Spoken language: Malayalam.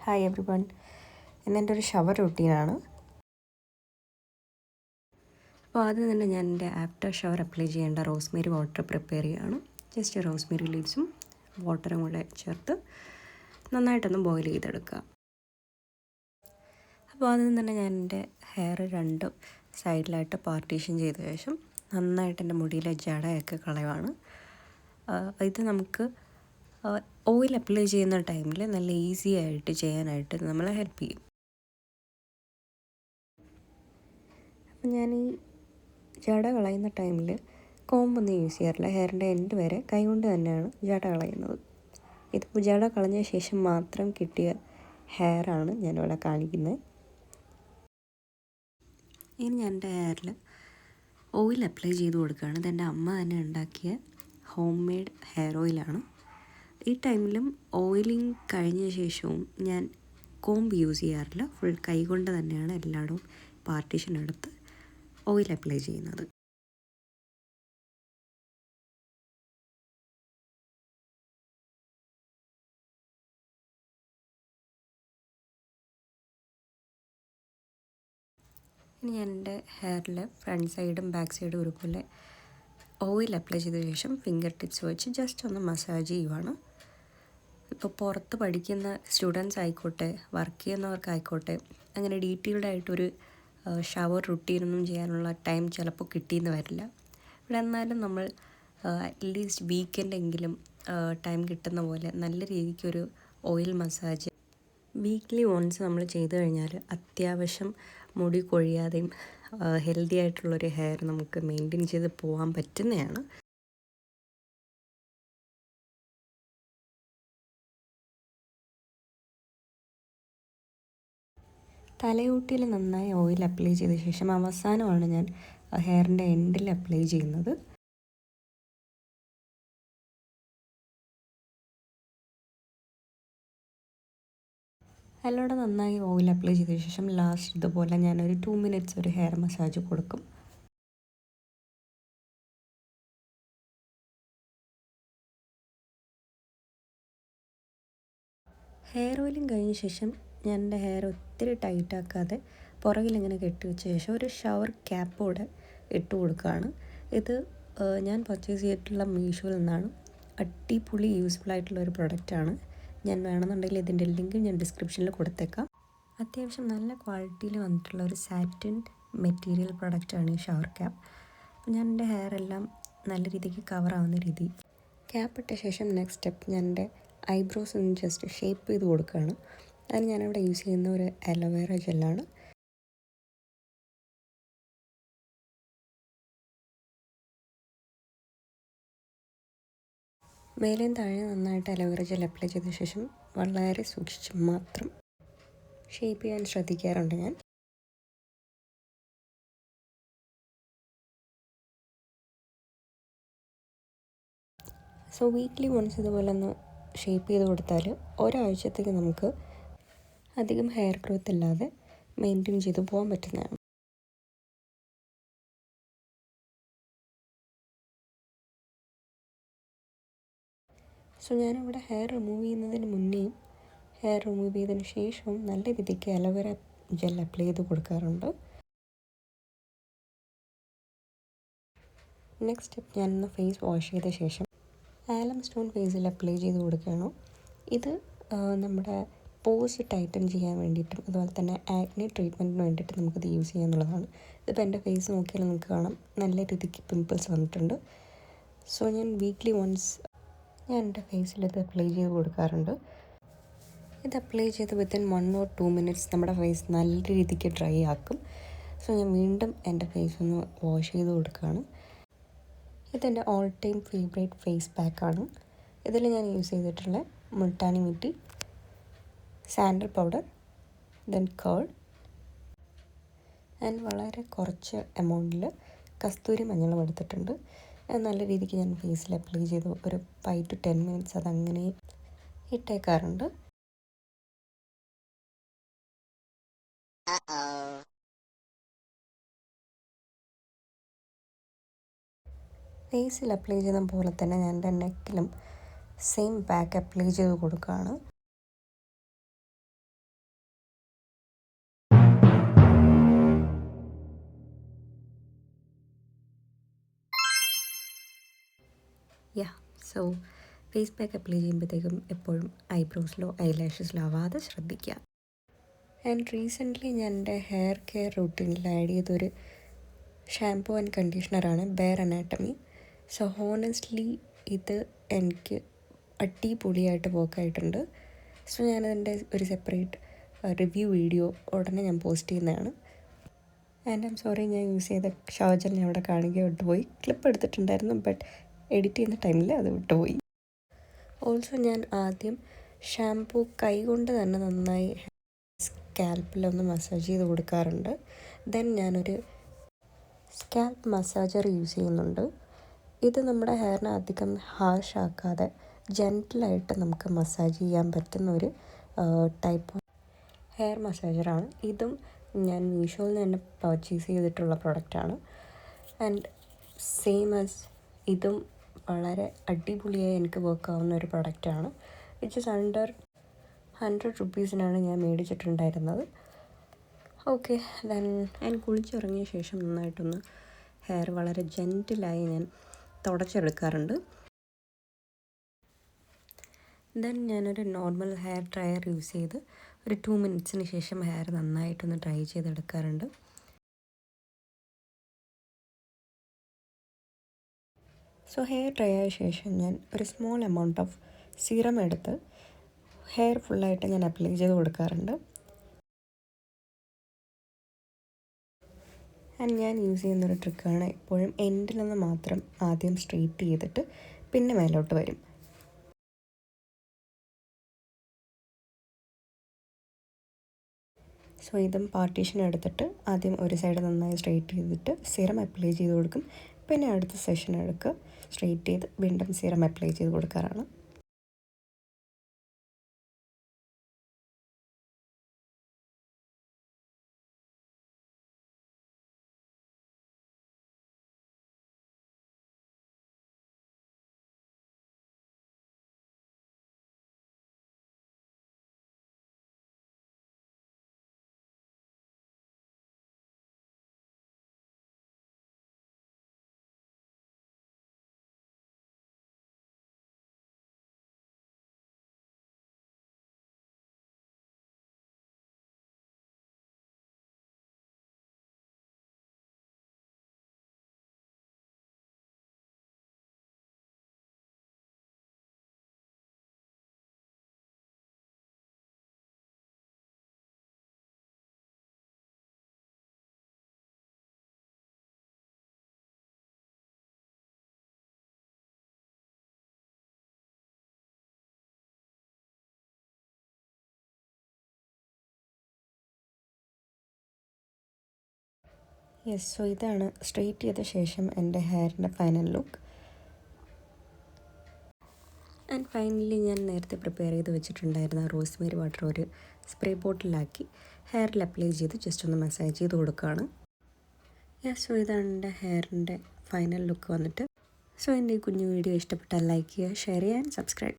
Hi every one. ഇന്നെൻ്റെ ഒരു ഷവർ റുട്ടീനാണ്. അപ്പോൾ ആദ്യം തന്നെ ഞാൻ എൻ്റെ ആഫ്റ്റർ ഷവർ അപ്ലൈ ചെയ്യേണ്ട റോസ്മേരി വാട്ടർ പ്രിപ്പയർ ചെയ്യുകയാണ്. ജസ്റ്റ് റോസ്മേരി ലീവ്സും വാട്ടറും കൂടെ ചേർത്ത് നന്നായിട്ടൊന്ന് ബോയിൽ ചെയ്തെടുക്കുക. അപ്പോൾ ആദ്യം തന്നെ ഞാൻ എൻ്റെ ഹെയർ രണ്ട് സൈഡിലായിട്ട് പാർട്ടീഷൻ ചെയ്ത ശേഷം നന്നായിട്ട് എൻ്റെ മുടിയിലെ ജടയൊക്കെ കളയുവാണ്. ഇത് നമുക്ക് ഓയിൽ അപ്ലൈ ചെയ്യുന്ന ടൈമിൽ നല്ല ഈസി ആയിട്ട് ചെയ്യാനായിട്ട് നമ്മളെ ഹെൽപ്പ് ചെയ്യും. അപ്പം ഞാൻ ഈ ജട കളയുന്ന ടൈമിൽ കോമ്പൊന്നും യൂസ് ചെയ്യാറില്ല. ഹെയറിൻ്റെ എൻഡ് വരെ കൈകൊണ്ട് തന്നെയാണ് ജട കളയുന്നത്. ഇതിപ്പോൾ ജട കളഞ്ഞ ശേഷം മാത്രം കിട്ടിയ ഹെയറാണ് ഞാനിവിടെ കാണിക്കുന്നത്. ഇനി ഞാൻ എൻ്റെ ഹെയറിൽ ഓയിൽ അപ്ലൈ ചെയ്ത് കൊടുക്കുകയാണ്. ഇതെൻ്റെ അമ്മ തന്നെ ഉണ്ടാക്കിയ ഹോം മെയ്ഡ് ഹെയർ ഓയിലാണ്. ഈ ടൈമിലും ഓയിലിംഗ് കഴിഞ്ഞ ശേഷവും ഞാൻ കോംബ് യൂസ് ചെയ്യാറില്ല. ഫുൾ കൈ കൊണ്ട് തന്നെയാണ് എല്ലായിടവും പാർട്ടീഷൻ എടുത്ത് ഓയിൽ അപ്ലൈ ചെയ്യുന്നത്. ഇനി ഞാൻ എൻ്റെ ഹെയറിൽ ഫ്രണ്ട് സൈഡും ബാക്ക് സൈഡും ഒരുപോലെ ഓയിൽ അപ്ലൈ ചെയ്ത ശേഷം ഫിംഗർ ടിപ്സ് വെച്ച് ജസ്റ്റ് ഒന്ന് മസാജ് ചെയ്യുവാണ്. ഇപ്പോൾ പുറത്ത് പഠിക്കുന്ന സ്റ്റുഡൻസ് ആയിക്കോട്ടെ, വർക്ക് ചെയ്യുന്നവർക്കായിക്കോട്ടെ, അങ്ങനെ ഡീറ്റെയിൽഡായിട്ടൊരു ഷവർ റുട്ടീനൊന്നും ചെയ്യാനുള്ള ടൈം ചിലപ്പോൾ കിട്ടിയെന്ന് വരില്ല. ഇവിടെ എന്നാലും നമ്മൾ അറ്റ്ലീസ്റ്റ് വീക്കെൻഡെങ്കിലും ടൈം കിട്ടുന്ന പോലെ നല്ല രീതിക്കൊരു ഓയിൽ മസാജ് വീക്ക്ലി വൺസ് നമ്മൾ ചെയ്തു കഴിഞ്ഞാൽ അത്യാവശ്യം മുടി കൊഴിയാതെയും ഹെൽത്തി ആയിട്ടുള്ളൊരു ഹെയർ നമുക്ക് മെയിൻറ്റെയിൻ ചെയ്ത് പോകാൻ പറ്റുന്നതാണ്. തലയോട്ടിയിൽ നന്നായി ഓയിൽ അപ്ലൈ ചെയ്ത ശേഷം അവസാനമാണ് ഞാൻ ഹെയറിൻ്റെ എൻഡിൽ അപ്ലൈ ചെയ്യുന്നത്. എല്ലോടെ നന്നായി ഓയിൽ അപ്ലൈ ചെയ്ത ശേഷം ലാസ്റ്റ് ഇതുപോലെ ഞാനൊരു 2 മിനിറ്റ്സ് ഒരു ഹെയർ മസാജ് കൊടുക്കും. ഹെയർ ഓയിലിങ് കഴിഞ്ഞ ശേഷം ഞാൻ എൻ്റെ ഹെയർ ഒത്തിരി ടൈറ്റാക്കാതെ പുറകിലിങ്ങനെ കെട്ടിവെച്ച ശേഷം ഒരു ഷവർ ക്യാപ്പോടെ ഇട്ട് കൊടുക്കുകയാണ്. ഇത് ഞാൻ പർച്ചേസ് ചെയ്തിട്ടുള്ള മീഷോയിൽ നിന്നാണ്. അടിപൊളി യൂസ്ഫുൾ ആയിട്ടുള്ള ഒരു പ്രൊഡക്റ്റാണ്. ഞാൻ വേണമെന്നുണ്ടെങ്കിൽ ഇതിൻ്റെ ലിങ്ക് ഞാൻ ഡിസ്ക്രിപ്ഷനിൽ കൊടുത്തേക്കാം. അത്യാവശ്യം നല്ല ക്വാളിറ്റിയിൽ വന്നിട്ടുള്ള ഒരു സാറ്റിൻ മെറ്റീരിയൽ പ്രൊഡക്റ്റാണ് ഈ ഷവർ ക്യാപ്പ്. അപ്പോൾ ഞാൻ എൻ്റെ ഹെയർ എല്ലാം നല്ല രീതിക്ക് കവറാവുന്ന രീതി ക്യാപ്പ് ഇട്ട ശേഷം നെക്സ്റ്റ് സ്റ്റെപ്പ് ഞാൻ എൻ്റെ ഐബ്രോസ് ഒന്ന് ജസ്റ്റ് ഷേപ്പ് ചെയ്ത് കൊടുക്കുകയാണ്. അതിന് ഞാനിവിടെ യൂസ് ചെയ്യുന്ന ഒരു അലോവേറ ജെല്ലാണ്. മേലേയും താഴെ നന്നായിട്ട് അലോവേറ ജെൽ അപ്ലൈ ചെയ്ത ശേഷം വളരെ സൂക്ഷിച്ച് മാത്രം ഷേപ്പ് ചെയ്യാൻ ശ്രദ്ധിക്കാറുണ്ട് ഞാൻ. സോ വീക്ക്ലി വൺസ് ഇതുപോലെ ഒന്ന് ഷേപ്പ് ചെയ്ത് കൊടുത്താൽ ഒരാഴ്ചത്തേക്ക് നമുക്ക് അധികം ഹെയർ ഗ്രോത്ത് ഇല്ലാതെ മെയിൻറ്റെയിൻ ചെയ്ത് പോകാൻ പറ്റുന്നതാണ്. സോ ഞാനിവിടെ ഹെയർ റിമൂവ് ചെയ്യുന്നതിന് മുന്നേയും ഹെയർ റിമൂവ് ചെയ്തതിന് ശേഷവും നല്ല രീതിക്ക് അലോവേറ ജെൽ അപ്ലൈ ചെയ്ത് കൊടുക്കാറുണ്ട്. നെക്സ്റ്റ് സ്റ്റെപ്പ് ഞാനൊന്ന് ഫേസ് വാഷ് ചെയ്ത ശേഷം ആലം സ്റ്റോൺ ഫേസിൽ അപ്ലൈ ചെയ്ത് കൊടുക്കുകയാണ്. ഇത് നമ്മുടെ പോസ് ടൈറ്റൻ ചെയ്യാൻ വേണ്ടിയിട്ടും അതുപോലെ തന്നെ ആക്നെ ട്രീറ്റ്മെൻറ്റിന് വേണ്ടിയിട്ട് നമുക്കിത് യൂസ് ചെയ്യാന്നുള്ളതാണ്. ഇതിപ്പോൾ എൻ്റെ ഫേസ് നോക്കിയാൽ നിങ്ങൾക്ക് കാണാം നല്ല രീതിക്ക് പിമ്പിൾസ് വന്നിട്ടുണ്ട്. സോ ഞാൻ വീക്ക്ലി വൺസ് ഞാൻ എൻ്റെ ഫേസിൽ ഇത് അപ്ലൈ ചെയ്ത് കൊടുക്കാറുണ്ട്. ഇത് അപ്ലൈ ചെയ്ത് വിത്തിൻ 1 or 2 മിനിറ്റ്സ് നമ്മുടെ ഫേസ് നല്ല രീതിക്ക് ഡ്രൈ ആക്കും. സോ ഞാൻ വീണ്ടും എൻ്റെ ഫേസ് ഒന്ന് വാഷ് ചെയ്ത് കൊടുക്കുകയാണ്. ഇതെൻ്റെ ഓൾ ടൈം ഫേവറേറ്റ് ഫേസ് പാക്കാണ്. ഇതിൽ ഞാൻ യൂസ് ചെയ്തിട്ടുള്ള Multani mitti, sandal powder, then curd and വളരെ കുറച്ച് എമൗണ്ടിൽ കസ്തൂരി മഞ്ഞളും എടുത്തിട്ടുണ്ട്. നല്ല രീതിക്ക് ഞാൻ ഫേസിൽ അപ്ലൈ ചെയ്ത് ഒരു 5 to 10 മിനിറ്റ്സ് അതങ്ങനെ ഇട്ടേക്കാറുണ്ട്. ഫേസിൽ അപ്ലൈ ചെയ്യുന്ന പോലെ തന്നെ ഞാൻ എൻ്റെ നെക്കിലും സെയിം പാക്ക് അപ്ലൈ ചെയ്ത് കൊടുക്കുകയാണ്. യാ, സോ ഫേസ് പാക്ക് അപ്ലൈ ചെയ്യുമ്പോഴത്തേക്കും എപ്പോഴും ഐബ്രോസിലോ ഐലാഷസിലോ ആവാതെ ശ്രദ്ധിക്കുക. ആൻഡ് റീസെൻ്റ്ലി ഞാൻ എൻ്റെ ഹെയർ കെയർ റൂട്ടീനിൽ ആഡ് ചെയ്തൊരു ഷാംപൂ ആൻഡ് കണ്ടീഷണറാണ് ബെയർ അനാട്ടമി. സോ ഹോണസ്റ്റ്ലി ഇത് എനിക്ക് അടിപൊളിയായിട്ട് വർക്കായിട്ടുണ്ട്. സോ ഞാനതിൻ്റെ ഒരു സെപ്പറേറ്റ് റിവ്യൂ വീഡിയോ ഉടനെ ഞാൻ പോസ്റ്റ് ചെയ്യുന്നതാണ്. ആൻഡ് ഐം സോറി, ഞാൻ യൂസ് ചെയ്ത ഷവർ ഞാൻ അവിടെ കാണുകയോ വിട്ടുപോയി. ക്ലിപ്പ് എടുത്തിട്ടുണ്ടായിരുന്നു, ബട്ട് എഡിറ്റ് ചെയ്യുന്ന ടൈമിൽ അത് വിട്ടുപോയി. ഓൾസോ ഞാൻ ആദ്യം ഷാംപൂ കൈ കൊണ്ട് തന്നെ നന്നായി സ്കാൽപ്പിലൊന്ന് മസാജ് ചെയ്ത് കൊടുക്കാറുണ്ട്. ദെൻ ഞാനൊരു സ്കാൽപ്പ് മസാജർ യൂസ് ചെയ്യുന്നുണ്ട്. ഇത് നമ്മുടെ ഹെയറിനെ അധികം ഹാർഷ് ആക്കാതെ ജെൻറ്റിലായിട്ട് നമുക്ക് മസാജ് ചെയ്യാൻ പറ്റുന്ന ഒരു ടൈപ്പ് ഹെയർ മസാജറാണ്. ഇതും ഞാൻ മീഷോയിൽ നിന്ന് തന്നെ പർച്ചേസ് ചെയ്തിട്ടുള്ള പ്രൊഡക്റ്റാണ്. ആൻഡ് സെയിം ആസ് ഇതും വളരെ അടിപൊളിയായി എനിക്ക് വർക്കാവുന്ന ഒരു പ്രൊഡക്റ്റാണ്. വിച്ച് ഇസ് അണ്ടർ 100 റുപ്പീസിനാണ് ഞാൻ മേടിച്ചിട്ടുണ്ടായിരുന്നത്. ഓക്കെ, ദെൻ ഞാൻ കുളിച്ചിറങ്ങിയ ശേഷം നന്നായിട്ടൊന്ന് ഹെയർ വളരെ ജെൻറ്റിലായി ഞാൻ തുടച്ചെടുക്കാറുണ്ട്. ദെൻ ഞാനൊരു നോർമൽ ഹെയർ ഡ്രയർ യൂസ് ചെയ്ത് ഒരു 2 മിനിറ്റ്സിന് ശേഷം ഹെയർ നന്നായിട്ടൊന്ന് ഡ്രൈ ചെയ്തെടുക്കാറുണ്ട്. സോ ഹെയർ ഡ്രൈ ആയ ശേഷം ഞാൻ ഒരു സ്മോൾ എമൗണ്ട് ഓഫ് സീറം എടുത്ത് ഹെയർ ഫുള്ളായിട്ട് ഞാൻ അപ്ലൈ ചെയ്ത് കൊടുക്കാറുണ്ട്. ആൻഡ് ഞാൻ യൂസ് ചെയ്യുന്നൊരു ട്രിക്കാണ്, എപ്പോഴും എൻഡിൽ നിന്ന് മാത്രം ആദ്യം സ്ട്രെയിറ്റ് ചെയ്തിട്ട് പിന്നെ മേലോട്ട് വരും. സോ ഇതും പാർട്ടീഷൻ എടുത്തിട്ട് ആദ്യം ഒരു സൈഡ് നന്നായി സ്ട്രെയിറ്റ് ചെയ്തിട്ട് സിറം അപ്ലൈ ചെയ്ത് കൊടുക്കും. പിന്നെ അടുത്ത സെഷൻ എടുക്കുക, സ്ട്രെയിറ്റ് ചെയ്ത് വീണ്ടും സിറം അപ്ലൈ ചെയ്ത് കൊടുക്കാറാണ്. യെസ്, സോ ഇതാണ് സ്ട്രെയിറ്റ് ചെയ്ത ശേഷം എൻ്റെ ഹെയറിൻ്റെ ഫൈനൽ ലുക്ക്. ആൻഡ് ഫൈനലി ഞാൻ നേരത്തെ പ്രിപ്പയർ ചെയ്ത് വെച്ചിട്ടുണ്ടായിരുന്ന റോസ്മേരി വാട്ടർ ഒരു സ്പ്രേ ബോട്ടിലാക്കി ഹെയറിൽ അപ്ലൈ ചെയ്ത് ജസ്റ്റ് ഒന്ന് മസാജ് ചെയ്ത് കൊടുക്കുകയാണ്. യെസ്, സോ ഇതാണ് എൻ്റെ ഹെയറിൻ്റെ ഫൈനൽ ലുക്ക് വന്നിട്ട്. സോ എൻ്റെ ഈ കുഞ്ഞു വീഡിയോ ഇഷ്ടപ്പെട്ടാൽ ലൈക്ക് ചെയ്യുക, ഷെയർ ചെയ്യുക ആൻഡ് സബ്സ്ക്രൈബ്.